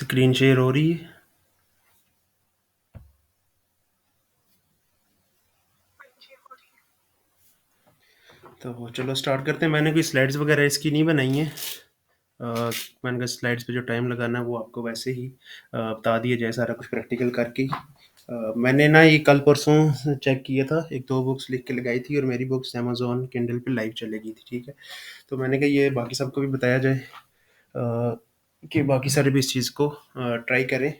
Screen share हो रही है। तो चलो स्टार्ट करते हैं। मैंने कोई स्लाइड्स वगैरह इसकी नहीं बनाई हैं। मैंने कहा स्लाइड्स पे जो टाइम लगाना है वो आपको वैसे ही बता दिया जाए, सारा कुछ प्रैक्टिकल करके। मैंने ना ये कल परसों चेक किया था, एक दो बुक्स लिख के लगाई थी और मेरी बुक्स अमेजोन किंडल पे लाइव चलेगी थी, ठीक है। तो मैंने कहा ये बाकी सबको भी बताया जाए, कि बाकी सारे भी इस चीज़ को ट्राई करें।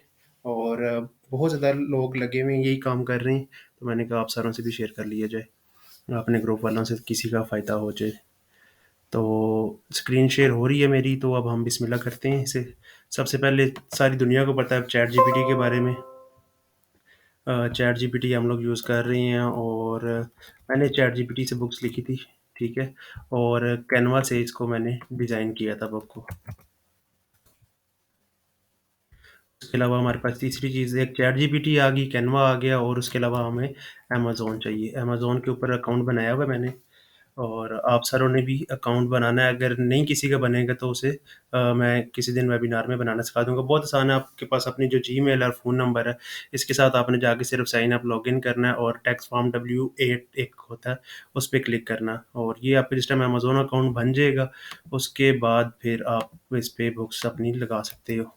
और बहुत ज़्यादा लोग लगे हुए हैं, यही काम कर रहे हैं। तो मैंने कहा आप सारों से भी शेयर कर लिया जाए, अपने ग्रुप वालों से किसी का फ़ायदा हो जाए। तो स्क्रीन शेयर हो रही है मेरी, तो अब हम बिस्मिल्लाह करते हैं इसे। सबसे पहले सारी दुनिया को पता है चैट जीपीटी के बारे में। चैट जीपीटी हम लोग यूज़ कर रहे हैं, और मैंने चैट जीपीटी से बुक्स लिखी थी, ठीक है। और कैनवा से इसको मैंने डिज़ाइन किया था बुक को। उसके अलावा हमारे पास तीसरी चीज़, एक चैट जीपीटी आ गई, कैनवा आ गया, और उसके अलावा हमें अमेज़ोन चाहिए। अमेज़ोन के ऊपर अकाउंट बनाया हुआ है मैंने, और आप सारों ने भी अकाउंट बनाना है। अगर नहीं किसी का बनेगा तो उसे मैं किसी दिन वेबिनार में बनाना सिखा दूँगा। बहुत आसान है, आपके पास अपनी जो जीमेल और फ़ोन नंबर है, इसके साथ आपने जाके सिर्फ साइन अप लॉगिन करना है, और टेक्स्ट फॉर्म W8 एक होता है, उस पे क्लिक करना है, और ये आपका जिस टाइम अमेज़न अकाउंट बन जाएगा, उसके बाद फिर आप इस पे बुक्स अपनी लगा सकते हो।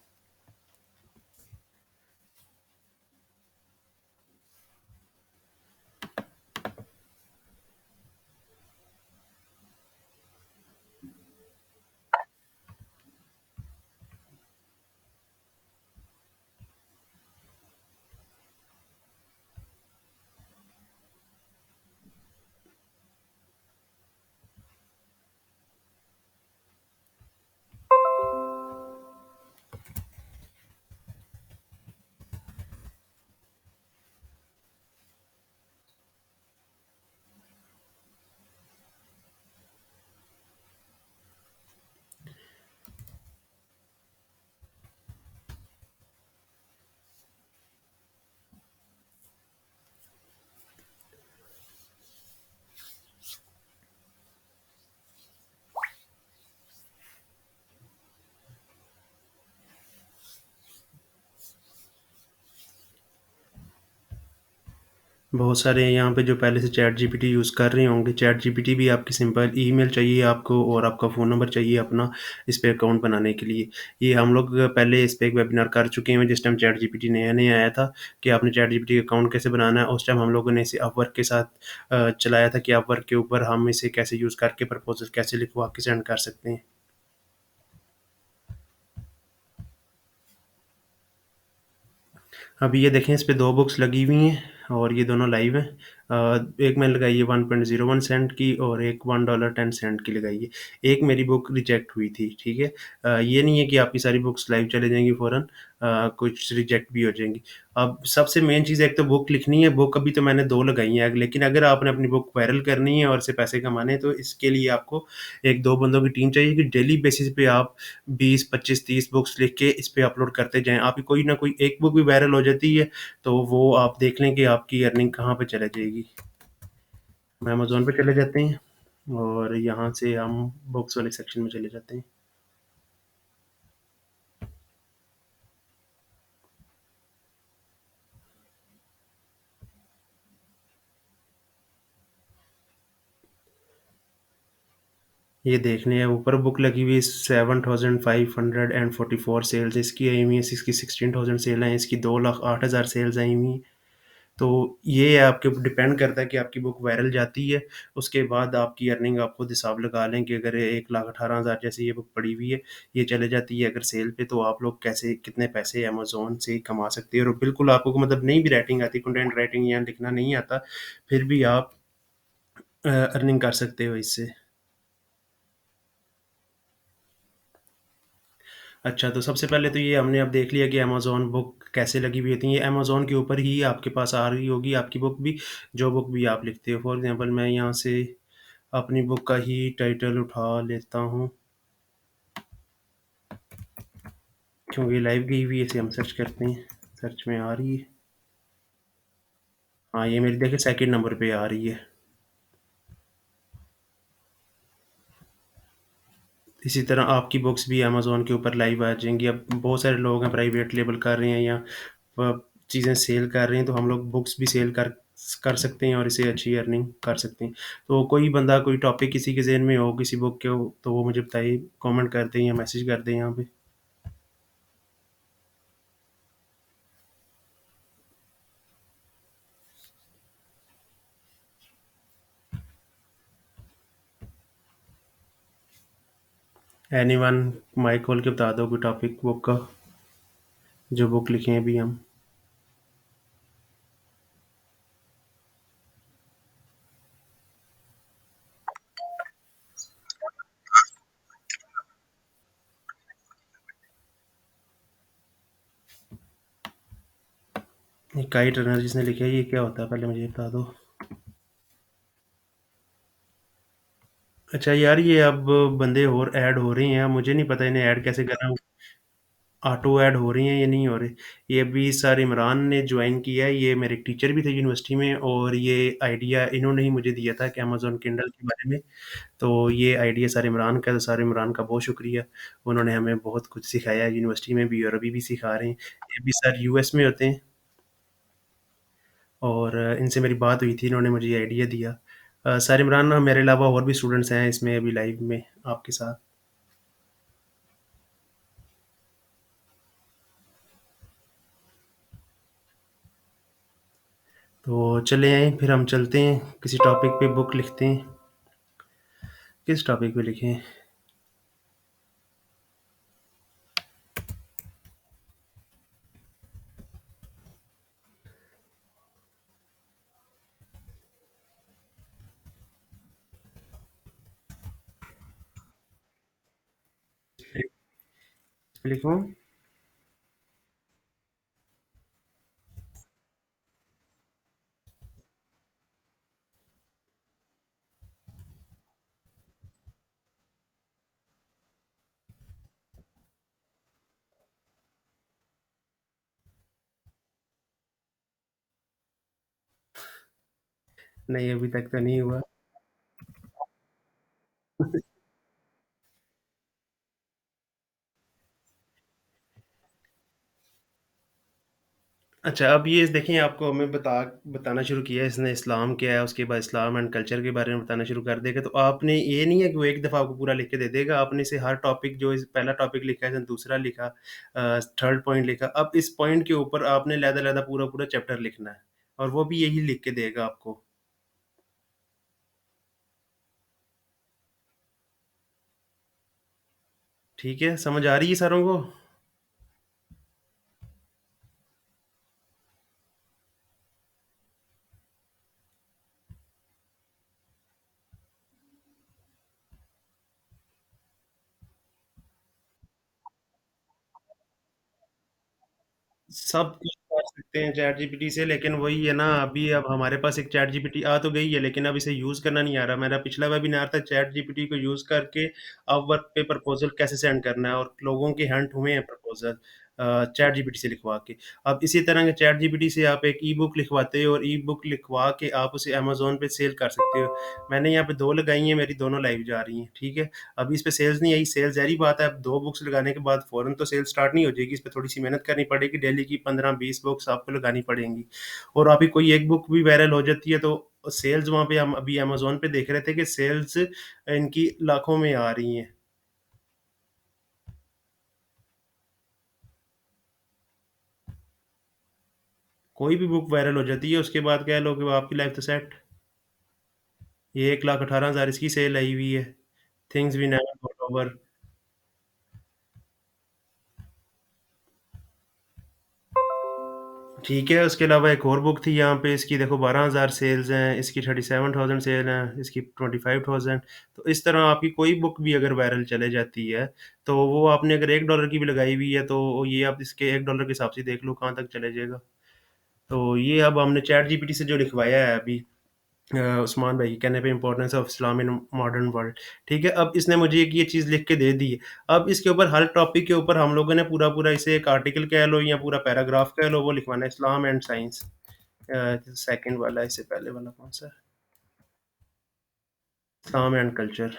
बहुत सारे हैं यहाँ पे जो पहले से चैट जीपीटी यूज़ कर रहे होंगे। चैट जीपीटी भी आपकी सिंपल ईमेल चाहिए आपको, और आपका फ़ोन नंबर चाहिए अपना इस पे अकाउंट बनाने के लिए। ये हम लोग पहले इस पे एक वेबिनार कर चुके हैं, जिस टाइम चैट जीपीटी नया-नया आया था, कि आपने चैट जीपीटी अकाउंट कैसे बनाना है। उस टाइम हम लोगों ने इसे अपवर्क के साथ चलाया था, कि अपवर्क के ऊपर हम इसे कैसे यूज़ करके प्रपोज़ल कैसे लिखवा के सेंड कर सकते हैं। अभी ये देखें, इस पे 2 बुक्स लगी हुई हैं, और ये दोनों लाइव हैं। एक मैंने लगाई है 1.01 सेंट की, और एक $1.10 की लगाई है। एक मेरी बुक रिजेक्ट हुई थी, ठीक है। ये नहीं है कि आपकी सारी बुक्स लाइव चले जाएँगी फ़ौरन, कुछ रिजेक्ट भी हो जाएँगी। अब सबसे मेन चीज़, एक तो बुक लिखनी है। बुक अभी तो मैंने 2 लगाई हैं, लेकिन अगर आपने अपनी बुक वायरल करनी है और इससे पैसे कमाने हैं, तो इसके लिए आपको 1-2 बंदों की टीम चाहिए, कि डेली बेसिस पे आप 20, 25, 30 बुक्स लिख के इस पे अपलोड करते जाएँ। आपकी कोई ना कोई एक बुक भी वायरल हो जाती है, तो वो आप देख लें कि आपकी अर्निंग कहाँ पे चले जाएगी। हम अमेज़न पे चले जाते हैं, और यहाँ से हम बुक्स वाले सेक्शन में चले जाते हैं। ये देख लें, ऊपर बुक लगी हुई है 7,544 सेल्स इसकी आई हुई हैं, इसकी 16,000 सेल हैं, इसकी 2,08,000 सेल्स आई हुई हैं। तो ये आपके ऊपर डिपेंड करता है कि आपकी बुक वायरल जाती है, उसके बाद आपकी अर्निंग आप खुद हिसाब लगा लें, कि अगर 1,18,000 जैसे ये बुक पड़ी हुई है, ये चले जाती है अगर सेल पे, तो आप लोग कैसे कितने पैसे अमेज़न से कमा सकते हैं। और बिल्कुल आपको मतलब नहीं भी राइटिंग आती, कंटेंट राइटिंग या लिखना नहीं आता, फिर भी आप अर्निंग कर सकते हो इससे। अच्छा, तो सबसे पहले तो ये हमने अब देख लिया कि अमेज़न बुक कैसे लगी हुई होती है। ये अमेज़न के ऊपर ही आपके पास आ रही होगी आपकी बुक भी, जो बुक भी आप लिखते हो। फॉर एग्ज़ाम्पल मैं यहाँ से अपनी बुक का ही टाइटल उठा लेता हूँ, क्योंकि लाइव गई हुई है, इसे हम सर्च करते हैं। सर्च में आ रही है। हाँ, ये मेरी देखिए सेकंड नंबर पे आ रही है। इसी तरह आपकी बुक्स भी अमेज़न के ऊपर लाइव आ जाएँगी। अब बहुत सारे लोग हैं प्राइवेट लेबल कर रहे हैं या चीज़ें सेल कर रहे हैं, तो हम लोग बुक्स भी सेल कर सकते हैं और इससे अच्छी अर्निंग कर सकते हैं। तो कोई बंदा कोई टॉपिक किसी के ज़हन में हो, किसी बुक के हो, तो वो मुझे बताइए, कमेंट कर दें या मैसेज कर दें यहाँ पे। एनीवन, माइक खोल के बता दो कोई टॉपिक बुक का, जो बुक लिखे हैं अभी हम। ये काइट रनर जिसने लिखा है, ये क्या होता है पहले मुझे बता दो। अच्छा यार, ये अब बंदे और ऐड हो रहे हैं, मुझे नहीं पता इन्हें ऐड कैसे करना है। ऑटो ऐड हो रही हैं या नहीं हो रही। ये अभी सर इमरान ने ज्वाइन किया है, ये मेरे टीचर भी थे यूनिवर्सिटी में, और ये आइडिया इन्होंने ही मुझे दिया था कि अमेज़न किंडल के बारे में। तो ये आइडिया सर इमरान का, तो सर इमरान का बहुत शुक्रिया। उन्होंने हमें बहुत कुछ सिखाया है यूनिवर्सिटी में भी और अभी भी सिखा रहे हैं। ये भी सर यूएस में होते हैं, और इनसे मेरी बात हुई थी, इन्होंने मुझे ये आइडिया दिया। सर इमरान, मेरे अलावा और भी स्टूडेंट्स हैं इसमें अभी लाइव में आपके साथ। तो चले आएँ, फिर हम चलते हैं किसी टॉपिक पे बुक लिखते हैं। किस टॉपिक पे लिखें? लिखूँ? नहीं, अभी तक तो नहीं हुआ। अच्छा, अब ये देखें, आपको हमें बताना शुरू किया है इसने, इस्लाम क्या है, उसके बाद इस्लाम एंड कल्चर के बारे में बताना शुरू कर देगा। तो आपने ये नहीं है कि वो एक दफ़ा आपको पूरा लिख के दे देगा, आपने इसे हर टॉपिक, जो इस पहला टॉपिक लिखा है, इसने दूसरा लिखा, थर्ड पॉइंट लिखा। अब इस पॉइंट के ऊपर आपने अलहदा-अलहदा पूरा-पूरा चैप्टर लिखना है, और वो भी यही लिख के देगा आपको। ठीक है? समझ आ रही है सारों को? सब कुछ कर सकते हैं चैट जीपीटी से, लेकिन वही है ना, अभी अब हमारे पास एक चैट जीपीटी आ तो गई है, लेकिन अब इसे यूज करना नहीं आ रहा। मेरा पिछला वेबिनार था चैट जीपीटी को यूज करके अब वर्क पे प्रपोजल कैसे सेंड करना है, और लोगों के हंट हुए हैं प्रपोजल चैट जीपीटी से लिखवा के। अब इसी तरह के चैट जीपीटी से आप एक ई बुक लिखवाते हो, और ई बुक लिखवा के आप उसे अमेजोन पे सेल कर सकते हो। मैंने यहाँ पे दो लगाई हैं, मेरी दोनों लाइव जा रही हैं। ठीक है? अभी इस पे सेल्स नहीं आई, सेल ज़ाहिर बात है, अब 2 बुक्स लगाने के बाद फ़ौरन तो सेल स्टार्ट नहीं हो जाएगी, इस पे थोड़ी-सी मेहनत करनी पड़ेगी, डेली की 15-20 बुक्स आपको लगानी पड़ेंगी। और अभी कोई एक बुक भी वायरल हो जाती है, तो सेल्स वहाँ पे, हम अभी अमेज़न पे देख रहे थे कि सेल्स इनकी लाखों में आ रही हैं। कोई भी बुक वायरल हो जाती है, उसके बाद कह लो कि आपकी लाइफ़ तो सेट। ये 1,18,000 इसकी सेल आई हुई है, things we never thought over. ठीक है, उसके अलावा एक और बुक थी यहाँ पे, इसकी देखो 12,000 सेल्स हैं, इसकी 37,000 सेल हैं, इसकी 25,000। तो इस तरह आपकी कोई बुक भी अगर वायरल चले जाती है, तो वो आपने अगर $1 की भी लगाई हुई है, तो ये आप इसके $1 के हिसाब से देख लो कहाँ तक चले जाएगा। तो ये अब हमने चैट जीपीटी से जो लिखवाया है अभी, उस्मान भाई के कहने पे, importance of Islam in modern world. ठीक है? अब इसने मुझे एक ये चीज़ लिख के दे दी है। अब इसके ऊपर हर टॉपिक के ऊपर हम लोगों ने पूरा-पूरा इसे एक आर्टिकल कह लो या पूरा पैराग्राफ कह लो, वो लिखवाना है, इस्लाम एंड साइंस। सेकंड वाला, इससे पहले वाला कौन-सा है? इस्लाम एंड कल्चर।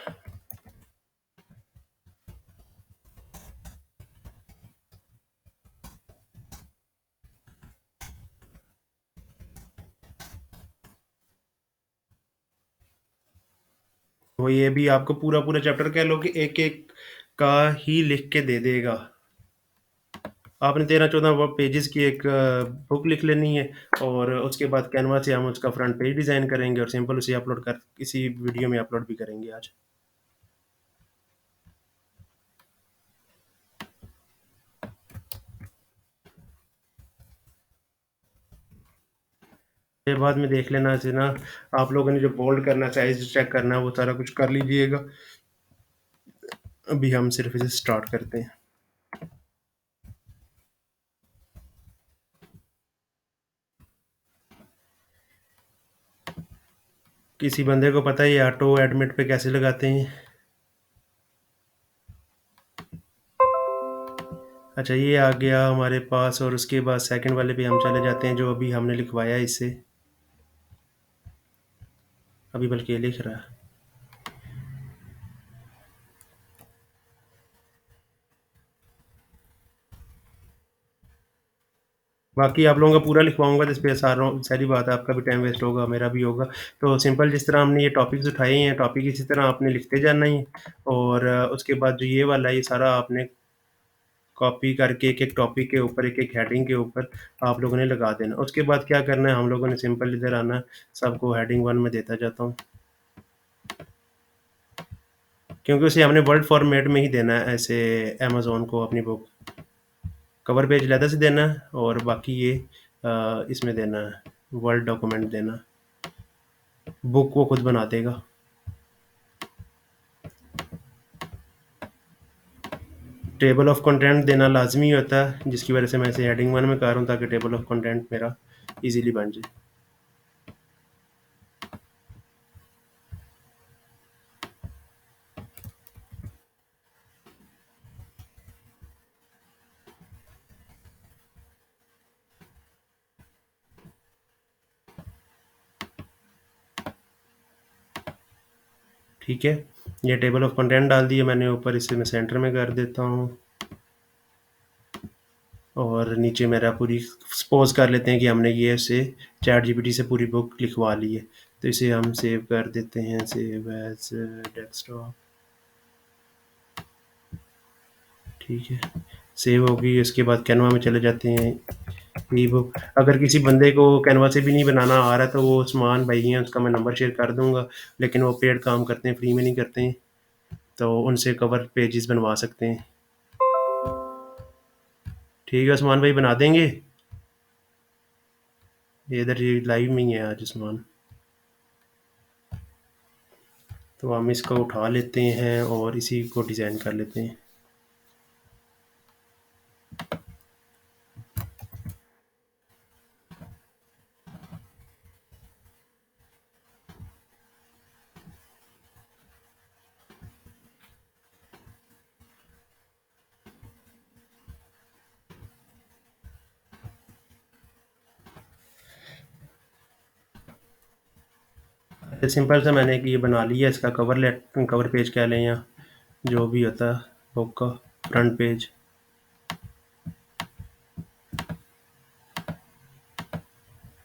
वो ये भी आपको पूरा-पूरा चैप्टर कह लो कि एक-एक का ही लिख के दे देगा। आपने 13-14 वो पेजेज़ की एक बुक लिख लेनी है और उसके बाद कैनवा से हम उसका फ्रंट पेज डिज़ाइन करेंगे और सिंपल उसे अपलोड कर इसी वीडियो में अपलोड भी करेंगे आज। ये बाद में देख लेना इसे ना, आप लोगों ने जो बोल्ड करना है, साइज़ चेक करना है, वो सारा कुछ कर लीजिएगा। अभी हम सिर्फ़ इसे स्टार्ट करते हैं। किसी बंदे को पता है ये ऑटो एडमिट पे कैसे लगाते हैं? अच्छा ये आ गया हमारे पास और उसके बाद सेकंड वाले पे हम चले जाते हैं जो अभी हमने लिखवाया है इससे। अभी बल्कि ये लिख रहा है। बाकी आप लोगों का पूरा लिखवाऊँगा जिस पे सारी बात है, आपका भी टाइम वेस्ट होगा, मेरा भी होगा। तो सिंपल जिस तरह हमने ये टॉपिक्स उठाए हैं, टॉपिक इसी तरह आपने लिखते जाना ही है और उसके बाद जो ये वाला है, ये सारा आपने कॉपी करके एक-एक टॉपिक के ऊपर, एक-एक हेडिंग के ऊपर आप लोगों ने लगा देना। उसके बाद क्या करना है, हम लोगों ने सिंपल इधर आना, सबको हेडिंग 1 में देता जाता हूँ। क्योंकि उसे हमने वर्ड फॉर्मेट में ही देना है ऐसे अमेज़न को अपनी बुक। कवर पेज अलहदा से देना है और बाकी ये इसमें देना है, वर्ड डॉक्यूमेंट देना। बुक वो खुद बना देगा। टेबल ऑफ कंटेंट देना लाज़मी होता है, जिसकी वजह से मैं इसे हेडिंग 1 में कर रहा हूँ ताकि टेबल ऑफ कंटेंट मेरा ईज़िली बन जाए। ठीक है, ये टेबल ऑफ कंटेंट डाल दिए मैंने ऊपर, इसे मैं सेंटर में कर देता हूँ। और नीचे मेरा पूरी सपोज़ कर लेते हैं कि हमने ये से चैटजीपीटी से पूरी बुक लिखवा ली है। तो इसे हम सेव कर देते हैं, सेव एज़ डेस्कटॉप। ठीक है, सेव हो गई। उसके बाद कैनवा में चले जाते हैं। ई बुक अगर किसी बंदे को कैनवा से भी नहीं बनाना आ रहा है तो वो उस्मान भाई हैं, उसका मैं नंबर शेयर कर दूँगा, लेकिन वो पेड काम करते हैं, फ्री में नहीं करते हैं, तो उनसे कवर पेजेस बनवा सकते हैं। ठीक है उस्मान भाई, बना देंगे? ये इधर ये लाइव में ही है आज उस्मान। तो हम इसको उठा लेते हैं और इसी को डिज़ाइन कर लेते हैं। सिंपल सा मैंने एक ये बना लिया, इसका कवर पेज कह लें या जो भी होता है बुक का फ्रंट पेज।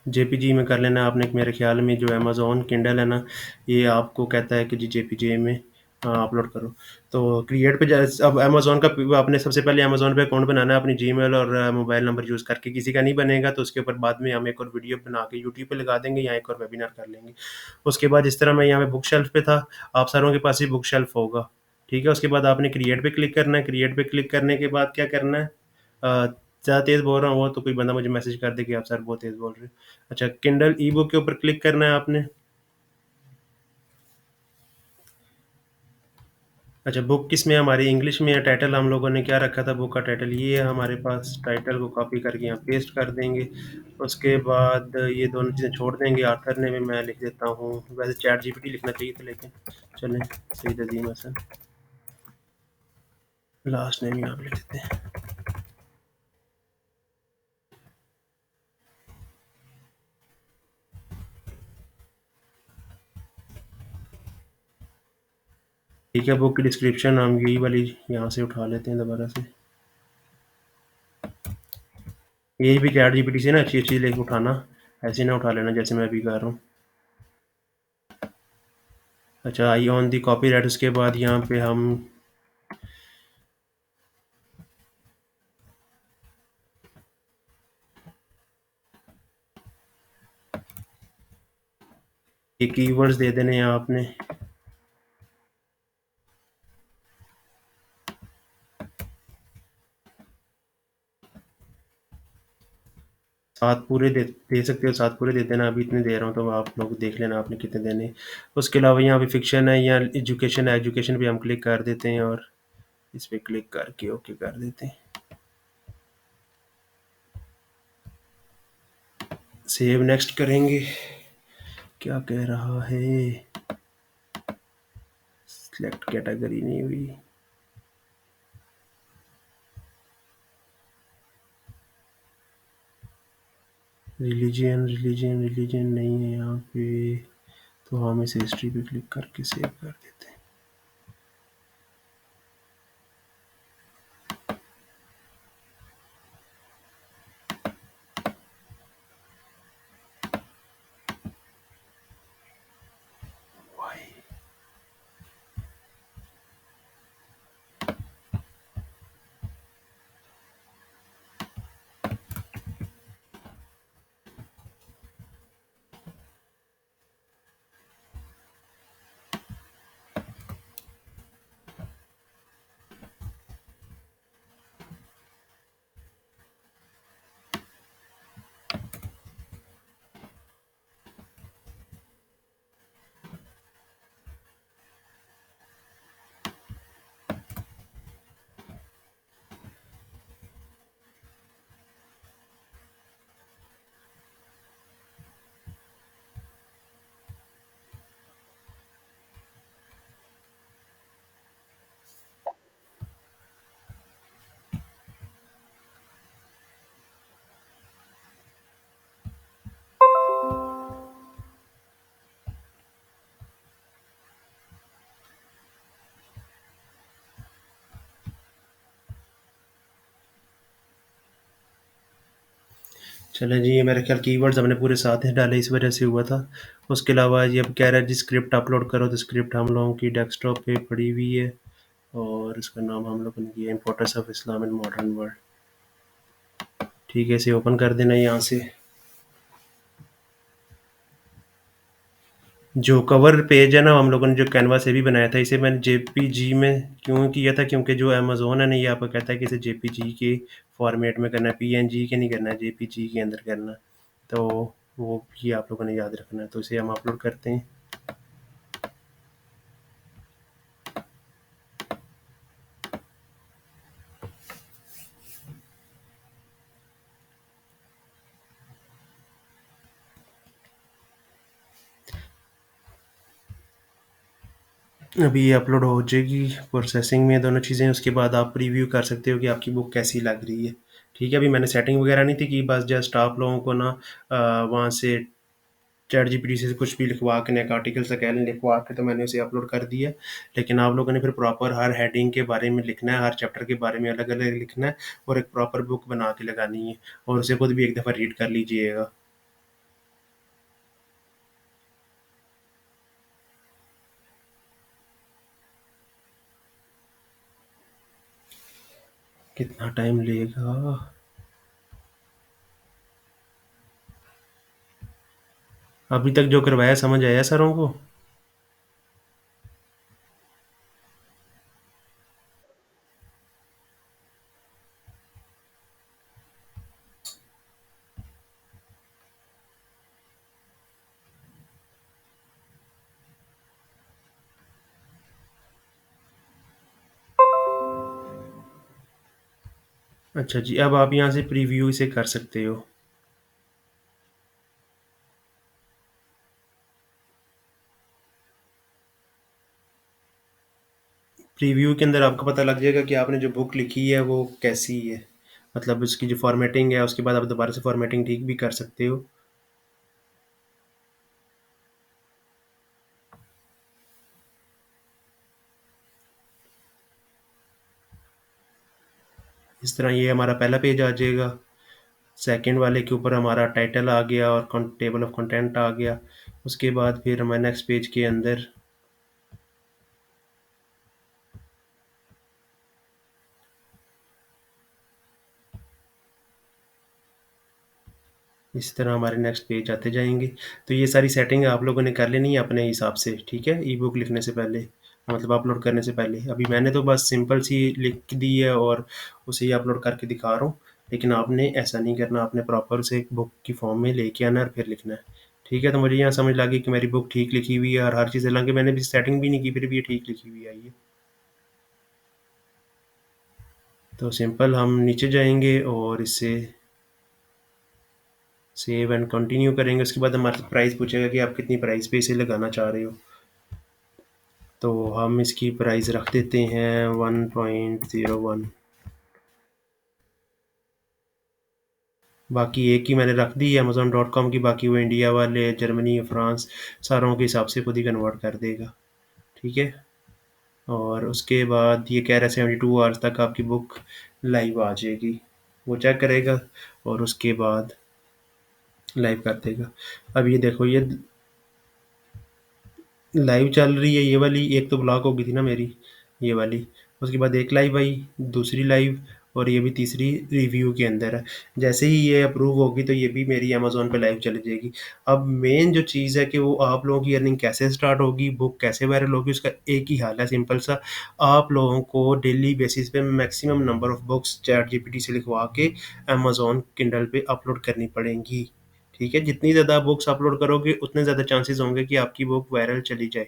जेपीजी में कर लेना आपने। मेरे ख्याल में जो अमेज़न किंडल है ना, ये आपको कहता है कि जी जेपीजी में अपलोड करो। तो क्रिएट पे अब अमेज़न का आपने सबसे पहले अमेज़न पे अकाउंट बनाना है अपनी जीमेल और मोबाइल नंबर यूज़ करके। किसी का नहीं बनेगा तो उसके ऊपर बाद में हम एक और वीडियो बना के यूट्यूब पे लगा देंगे या एक और वेबिनार कर लेंगे। उसके बाद जिस तरह मैं यहाँ पे बुक शेल्फ पे था, आप सारों के पास भी बुक शेल्फ होगा। ठीक है, उसके बाद आपने क्रिएट पे क्लिक करना है। क्रिएट पे क्लिक करने के बाद क्या करना है, ज़्यादा तेज़ बोल रहा हूँ तो कोई बंदा मुझे मैसेज कर दे कि आप सर बहुत तेज़ बोल रहे हो। अच्छा, किंडल ई बुक के ऊपर क्लिक करना है आपने। अच्छा, बुक किस में है हमारी, इंग्लिश में है। टाइटल हम लोगों ने क्या रखा था, बुक का टाइटल ये है हमारे पास। टाइटल को कॉपी करके यहाँ पेस्ट कर देंगे। उसके बाद ये दोनों चीज़ें छोड़ देंगे। आखिर ने भी मैं लिख देता हूँ, वैसे चैट जीपीटी लिखना चाहिए था लेकिन चलें, सईद अजीम हसन। लास्ट नेम यहाँ पे लिख देते हैं। ठीक है, बुक की डिस्क्रिप्शन हम यही वाली यहाँ से उठा लेते हैं दोबारा से। यही भी चैट जीपीटी से ना अच्छी अच्छी लेके उठाना, ऐसे ना उठा लेना जैसे मैं अभी कर रहा हूँ। अच्छा, आई ऑन दी कॉपीराइट, उसके बाद यहाँ पे हम ये कीवर्ड्स दे देने हैं आपने। 7 पूरे दे सकते हो, 7 पूरे दे देना, अभी इतने दे रहा हूँ, तो आप लोग देख लेना आपने कितने देने हैं। उसके अलावा यहाँ पे फ़िक्शन है या एजुकेशन है, एजुकेशन पे हम क्लिक कर देते हैं और इस पे क्लिक करके ओके कर देते हैं। सेव नेक्स्ट करेंगे। क्या कह रहा है? सिलेक्ट कैटेगरी नहीं हुई। रिलीजन नहीं है यहाँ पे, तो हम इस हिस्ट्री पे क्लिक करके सेव कर देते हैं। चलें जी, ये मेरे ख्याल कीवर्ड्स हमने पूरे 7 ही डाले, इस वजह से हुआ था। उसके अलावा ये अब कह रहा है जी स्क्रिप्ट अपलोड करो, तो स्क्रिप्ट हम लोगों की डेस्कटॉप पे पड़ी हुई है और इसका नाम हम लोगों ने किया importance of Islam in modern world. ठीक है, इसे ओपन कर देना यहाँ से। जो कवर पेज है ना, हम लोगों ने जो कैनवा से भी बनाया था, इसे मैंने जेपीजी में क्यों किया था, क्योंकि जो अमेज़न है ना, ये आपको कहता है कि इसे जेपीजी के फॉर्मेट में करना है, पीएनजी के नहीं करना है, जेपीजी के अंदर करना है। तो वो भी आप लोगों ने याद रखना है। तो इसे हम अपलोड करते हैं। अभी ये अपलोड हो जाएगी, प्रोसेसिंग में दोनों चीज़ें। उसके बाद आप प्रीव्यू कर सकते हो कि आपकी बुक कैसी लग रही है। ठीक है, अभी मैंने सेटिंग वगैरह नहीं थी की, बस जस्ट आप लोगों को ना वहाँ से चैट जीपीटी से कुछ भी लिखवा के, एक आर्टिकल सा कह लें लिखवा के, तो मैंने उसे अपलोड कर दिया। लेकिन आप लोगों ने फिर प्रॉपर हर हेडिंग के बारे में लिखना है, हर चैप्टर के बारे में अलग अलग लिखना है और एक प्रॉपर बुक बना के लगानी है, और उसे खुद भी एक दफ़ा रीड कर लीजिएगा। कितना टाइम लेगा? अभी तक जो करवाया समझ आया सरों को? अच्छा जी, अब आप यहाँ से प्रीव्यू इसे कर सकते हो। प्रीव्यू के अंदर आपको पता लग जाएगा कि आपने जो बुक लिखी है वो कैसी है, मतलब उसकी जो फॉर्मेटिंग है, उसके बाद आप दोबारा से फॉर्मेटिंग ठीक भी कर सकते हो। इस तरह ये हमारा पहला पेज आ जाएगा। सेकंड वाले के ऊपर हमारा टाइटल आ गया और टेबल ऑफ कंटेंट आ गया। उसके बाद फिर हमारे नेक्स्ट पेज के अंदर इसी तरह हमारे नेक्स्ट पेज आते जाएँगे। तो ये सारी सेटिंग आप लोगों ने कर लेनी है अपने हिसाब से, ठीक है? ई-बुक लिखने से पहले, मतलब अपलोड करने से पहले। अभी मैंने तो बस सिंपल सी लिख दी है और उसे ही अपलोड करके दिखा रहा हूँ। लेकिन आपने ऐसा नहीं करना, आपने प्रॉपर उसे एक बुक की फॉर्म में लेके आना है और फिर लिखना है। ठीक है? तो मुझे यहाँ समझ लग गई कि मेरी बुक ठीक लिखी हुई है और हर चीज़, हालाँकि मैंने भी सेटिंग भी नहीं की, फिर भी ये ठीक लिखी हुई आई है। तो सिंपल हम नीचे जाएँगे और इसे सेव एंड कंटिन्यू करेंगे। उसके बाद हमारे से प्राइस पूछेगा कि आप कितनी प्राइस पे इसे लगाना चाह रहे हो। तो हम इसकी प्राइस रख देते हैं 1.01। बाकी एक की मैंने रख दी है अमेज़न.कॉम की, बाकी वो इंडिया वाले, जर्मनी, फ्रांस सारों के हिसाब से खुद ही कन्वर्ट कर देगा। ठीक है? और उसके बाद ये कह रहा है 72 आवर्स तक आपकी बुक लाइव आ जाएगी। वो चेक करेगा और उसके बाद लाइव कर देगा। अब ये देखो, ये लाइव चल रही है ये वाली, एक तो ब्लॉक हो गई थी ना मेरी, ये वाली। उसके बाद एक लाइव आई, दूसरी लाइव और ये भी तीसरी रिव्यू के अंदर है। जैसे ही ये अप्रूव होगी तो ये भी मेरी अमेज़न पे लाइव चली जाएगी। अब मेन जो चीज़ है कि वो आप लोगों की अर्निंग कैसे स्टार्ट होगी, बुक कैसे वायरल होगी, उसका एक ही हल है सिंपल सा। आप लोगों को डेली बेसिस पे maximum number of books ChatGPT से लिखवा के अमेज़न किंडल पे अपलोड करनी पड़ेंगी। ठीक है? जितनी ज़्यादा बुक्स अपलोड करोगे उतने ज़्यादा चांसेस होंगे कि आपकी बुक वायरल चली जाए।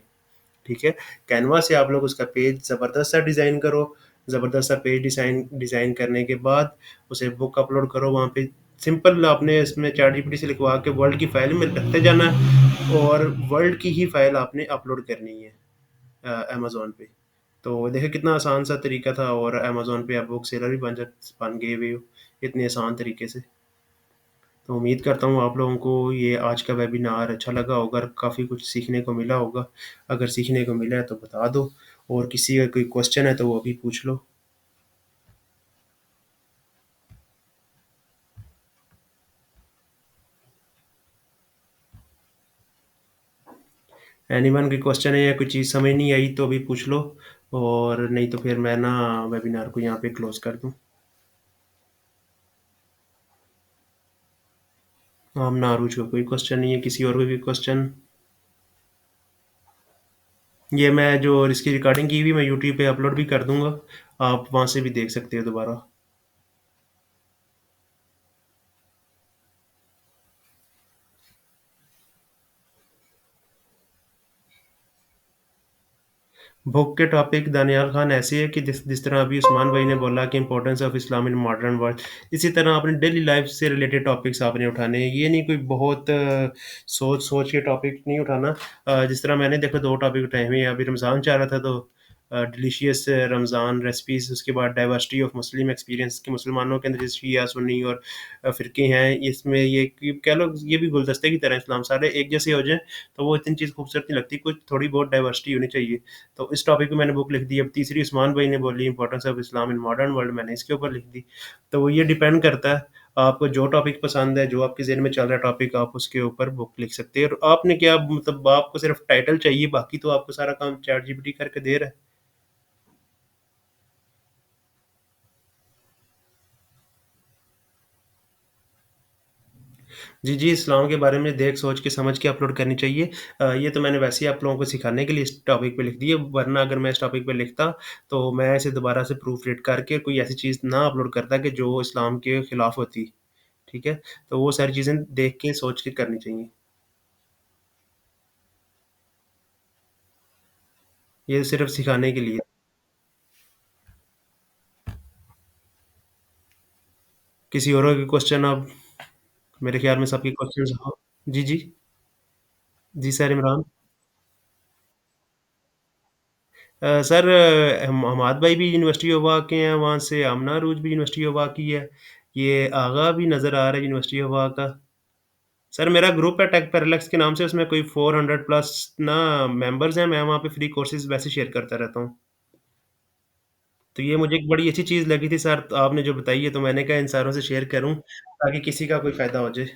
ठीक है? कैनवा से आप लोग उसका पेज ज़बरदस्त सा डिज़ाइन करो, ज़बरदस्त सा पेज डिज़ाइन डिज़ाइन करने के बाद उसे बुक अपलोड करो वहाँ पे। सिंपल आपने इसमें चैटजीपीटी से लिखवा के वर्ल्ड की फ़ाइल में रखते जाना है और वर्ल्ड की ही फ़ाइल आपने अपलोड करनी है अमेज़न पे। तो देखिए कितना आसान सा तरीका था और अमेज़न पे आप बुक सेलर भी बन गए हुए हो, इतने आसान तरीके से। तो उम्मीद करता हूँ आप लोगों को ये आज का वेबिनार अच्छा लगा होगा और काफ़ी कुछ सीखने को मिला होगा। अगर सीखने को मिला है तो बता दो और किसी का कोई क्वेश्चन है तो वो भी पूछ लो। एनीवन कोई क्वेश्चन है या कोई चीज़ समझ नहीं आई तो अभी पूछ लो और नहीं तो फिर मैं ना वेबिनार को यहाँ पे क्लोज़ कर दूँ। हाँ, नारुज का कोई क्वेश्चन नहीं है, किसी और का कोई क्वेश्चन? ये मैं जो इसकी रिकॉर्डिंग की हुई मैं यूट्यूब पे अपलोड भी कर दूँगा। आप वहाँ से भी देख सकते हो दोबारा। बुक के टॉपिक दानियाल खान ऐसे है कि जिस जिस तरह अभी उस्मान भाई ने बोला कि importance of Islam in modern world, इसी तरह अपने डेली लाइफ से रिलेटेड टॉपिक्स आपने उठाने हैं। ये नहीं कोई बहुत सोच सोच के टॉपिक नहीं उठाना। जिस तरह मैंने देखो 2 टॉपिक उठाए हुए हैं, अभी रमज़ान चाह रहा था तो डिलीशियस रमज़ान रेसिपीज़, उसके बाद डाइवर्सिटी ऑफ मुस्लिम एक्सपीरियंस कि मुसलमानों के अंदर जैसे शिया, सुन्नी और फ़िरके हैं। इसमें ये कि कह लो ये भी गुलदस्ते की तरह इस्लाम सारे एक जैसे हो जाएँ, तो वो इतनी चीज़ खूबसूरत नहीं लगती, कुछ थोड़ी बहुत डाइवर्सिटी होनी चाहिए। तो इस टॉपिक पे मैंने बुक लिख दी। अब तीसरी उस्मान भाई ने बोली importance of Islam in modern world, मैंने इसके ऊपर लिख दी। तो ये डिपेंड करता है, आपको जो टॉपिक पसंद है, जो आपके ज़हन में चल रहा है टॉपिक, आप उसके ऊपर बुक लिख सकते हैं और आपने क्या मतलब आपको सिर्फ़ टाइटल चाहिए, बाकी तो आपको सारा काम चैट जीपीटी करके दे रहा है। जी, जी, इस्लाम के बारे में देख सोच के समझ के अपलोड करनी चाहिए। ये तो मैंने वैसे ही आप लोगों को सिखाने के लिए इस टॉपिक पे लिख दी है, वरना अगर मैं इस टॉपिक पे लिखता, तो मैं इसे दोबारा से प्रूफ रीड करके कोई ऐसी चीज़ ना अपलोड करता कि जो इस्लाम के खिलाफ होती। ठीक है? तो वो सारी चीज़ें देख के सोच के करनी चाहिए। ये सिर्फ़ सिखाने के लिए। किसी और का कोई क्वेश्चन अब मेरे ख़्याल में सबके क्वेश्चन्स हाँ। जी, जी। जी सर इमरान। सर हम हमाद भाई भी यूनिवर्सिटी ऑफ वाक के हैं, वहाँ से आमना अरूज भी यूनिवर्सिटी ऑफ वाक की है। ये आगा भी नज़र आ रहा है यूनिवर्सिटी ऑफ वाक का। सर मेरा ग्रुप है टेक पैरालेक्स के नाम से, उसमें कोई 400 प्लस ना मेंबर्स हैं, मैं वहाँ पे फ्री कोर्सेज़ वैसे शेयर करता रहता हूँ। तो ये मुझे एक बड़ी अच्छी चीज़ लगी थी सर, तो आपने जो बताई है तो मैंने कहा इन सारों से शेयर करूँ, ताकि किसी का कोई फ़ायदा हो जाए।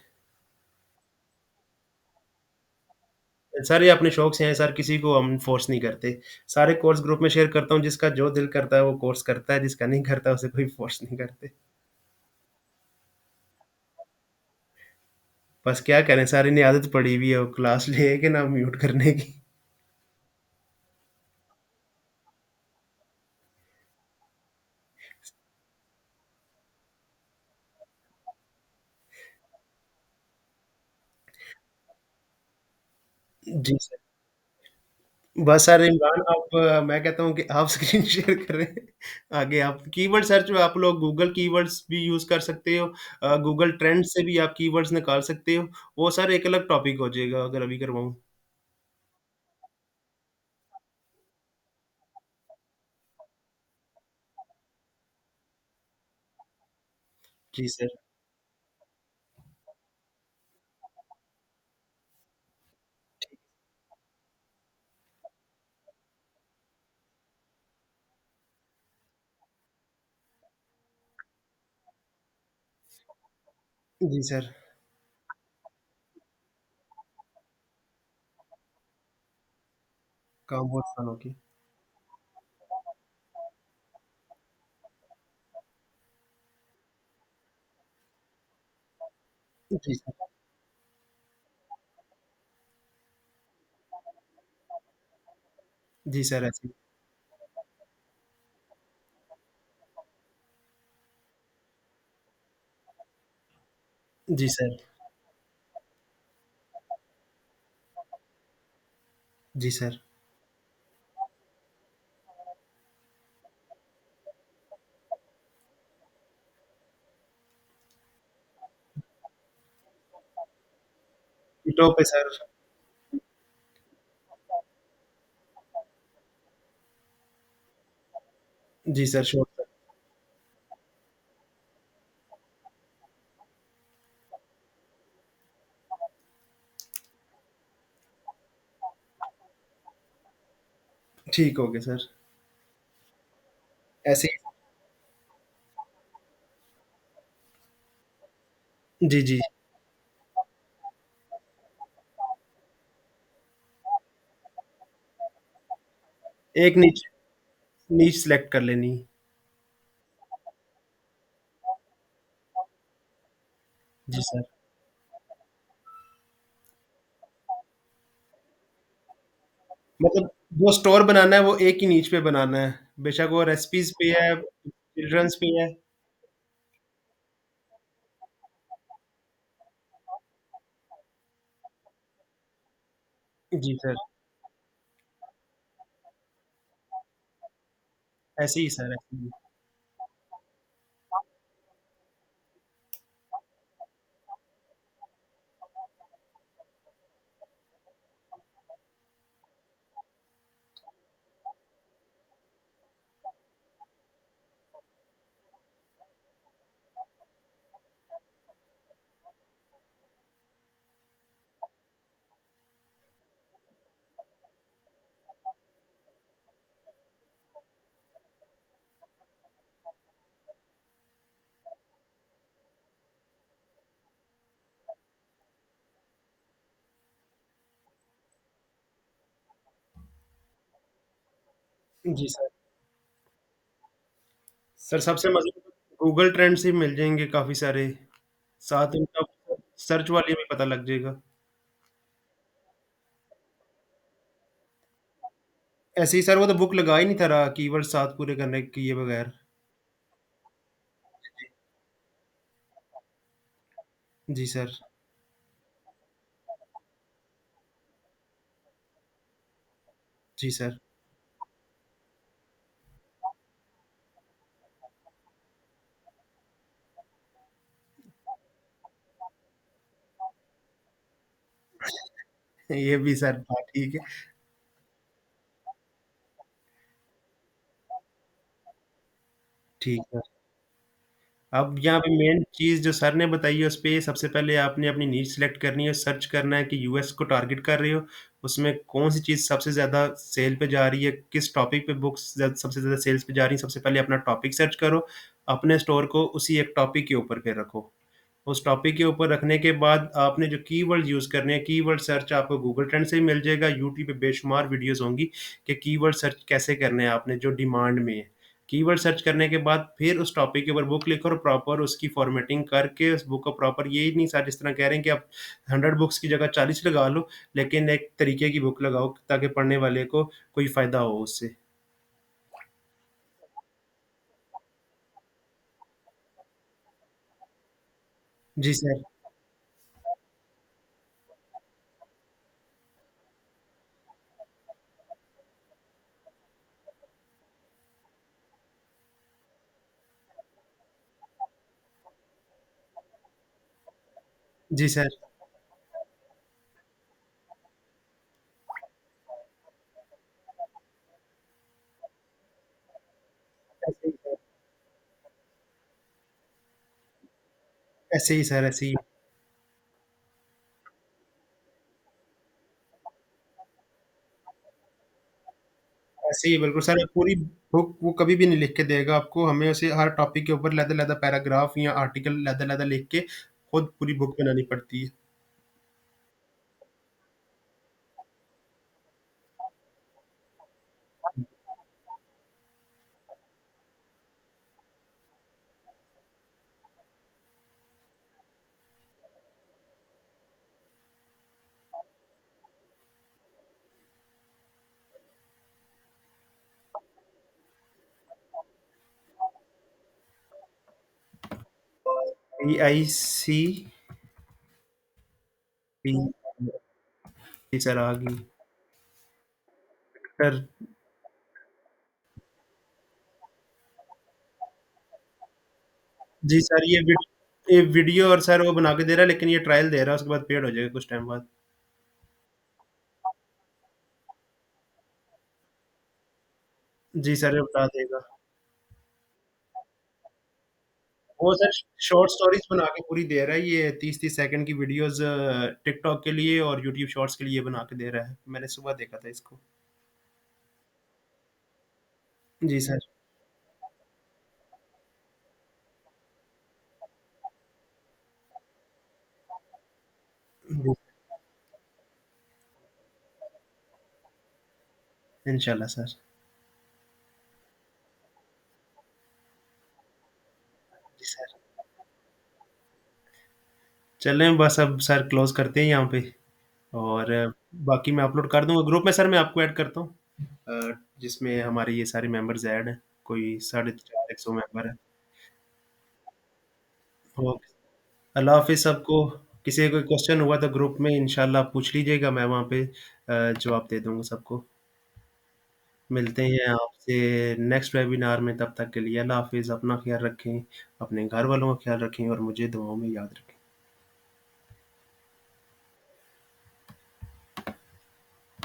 सर ये अपने शौक से हैं सर, किसी को हम फ़ोर्स नहीं करते। सारे कोर्स ग्रुप में शेयर करता हूँ, जिसका जो दिल करता है वो कोर्स करता है, जिसका नहीं करता उसे कोई फ़ोर्स नहीं करते। बस क्या करें, सारे ने आदत पड़ी हुई है वो क्लास ले के ना म्यूट करने की। जी सर। बस सर इमरान आप मैं कहता हूँ कि आप स्क्रीन शेयर करें। आगे आप कीवर्ड सर्च में आप लोग गूगल कीवर्ड्स भी यूज़ कर सकते हो। गूगल ट्रेंड्स से भी आप कीवर्ड्स निकाल सकते हो। वो सर एक अलग टॉपिक हो जाएगा अगर अभी करवाऊँ। जी सर। जी सर। काम बहुत आसान होगी। जी सर। जी सर, ऐसे ही। जी सर। जी सर। ईंटों पे सर। जी सर, श्योर सर। ठीक हो गया सर। ऐसे ही। जी, जी। एक नीच नीच सेलेक्ट कर लेनी। जी सर। मतलब जो स्टोर बनाना है वो एक ही नीच पे बनाना है। बेशक वो रेसिपीज़ पे है, चिल्ड्रंस पे है। जी सर। ऐसे ही सर, ऐसे ही। जी सर। सर सबसे मज़े गूगल ट्रेंड से मिल जाएँगे काफ़ी सारे। साथ उनका सर्च वाले में पता लग जाएगा। ऐसे ही सर वो तो बुक लगा ही नहीं था रहा कीवर्ड 7 पूरे करने किए बगैर। जी। जी सर। जी सर। ये भी सर बात ठीक है। ठीक है। अब यहाँ पे मेन चीज़ जो सर ने बताई है उसपे सबसे पहले आपने अपनी नीश सिलेक्ट करनी है, सर्च करना है कि यूएस को टारगेट कर रहे हो, उसमें कौन-सी चीज़ सबसे ज़्यादा सेल पे जा रही है, किस टॉपिक पे बुक्स सबसे ज़्यादा सेल्स पे जा रही हैं, सबसे पहले अपना टॉपिक सर्च करो, अपने स्टोर को उसी एक टॉपिक के ऊपर फिर रखो। उस टॉपिक के ऊपर रखने के बाद आपने जो कीवर्ड यूज़ करने हैं, कीवर्ड सर्च आपको गूगल ट्रेंड से भी मिल जाएगा, यूट्यूब पे बेशुमार वीडियोज़ होंगी कि कीवर्ड सर्च कैसे करने हैं आपने जो डिमांड में है। कीवर्ड सर्च करने के बाद फिर उस टॉपिक के ऊपर बुक लिखो और प्रॉपर उसकी फॉर्मेटिंग करके उस बुक को प्रॉपर, यही नहीं सर जिस तरह कह रहे हैं कि आप 100 बुक्स की जगह 40 लगा लो, लेकिन एक तरीके की बुक लगाओ ताकि पढ़ने वाले को कोई फ़ायदा हो उससे। जी सर। जी सर। ऐसे ही सर। ऐसे ही सर, ऐसे ही। ऐसे ही बिल्कुल सर, पूरी बुक वो कभी भी नहीं लिख के देगा आपको, हमें उसे हर टॉपिक के ऊपर लैदा-लैदा पैराग्राफ या आर्टिकल लैदा-लैदा लिख के खुद पूरी बुक बनानी पड़ती है। PIC। पी। जी सर, आ गई। सर। जी सर, ये वीडियो और सर वो बना के दे रहा है, लेकिन ये ट्रायल दे रहा है, उसके बाद पेड हो जाएगा कुछ टाइम बाद। जी सर, ये बता देगा। वो सर शॉर्ट स्टोरीज बना के पूरी दे रहा है, ये 30-30 सेकंड की वीडियोस टिकटॉक के लिए और यूट्यूब शॉर्ट्स के लिए बना के दे रहा है। मैंने सुबह देखा था इसको। जी सर। जी, इंशाल्लाह सर। जी सर। चलें बस अब सर क्लोज़ करते हैं यहाँ पे, और बाकी मैं अपलोड कर दूँगा ग्रुप में सर, मैं आपको ऐड करता हूँ। जिसमें हमारे ये सारे मेंबर्स ऐड हैं, कोई 450 मेंबर हैं। ओके। अल्लाह हाफ़िज़ सबको। किसी को कोई क्वेश्चन हुआ तो ग्रुप में इंशाल्लाह पूछ लीजिएगा, मैं वहाँ पे जवाब दे दूँगा सबको। मिलते हैं आपसे नेक्स्ट वेबिनार में, तब तक के लिए अल्लाह हाफ़िज़, अपना ख़्याल रखें, अपने घर वालों का ख़्याल रखें और मुझे दुआओं में याद रखें।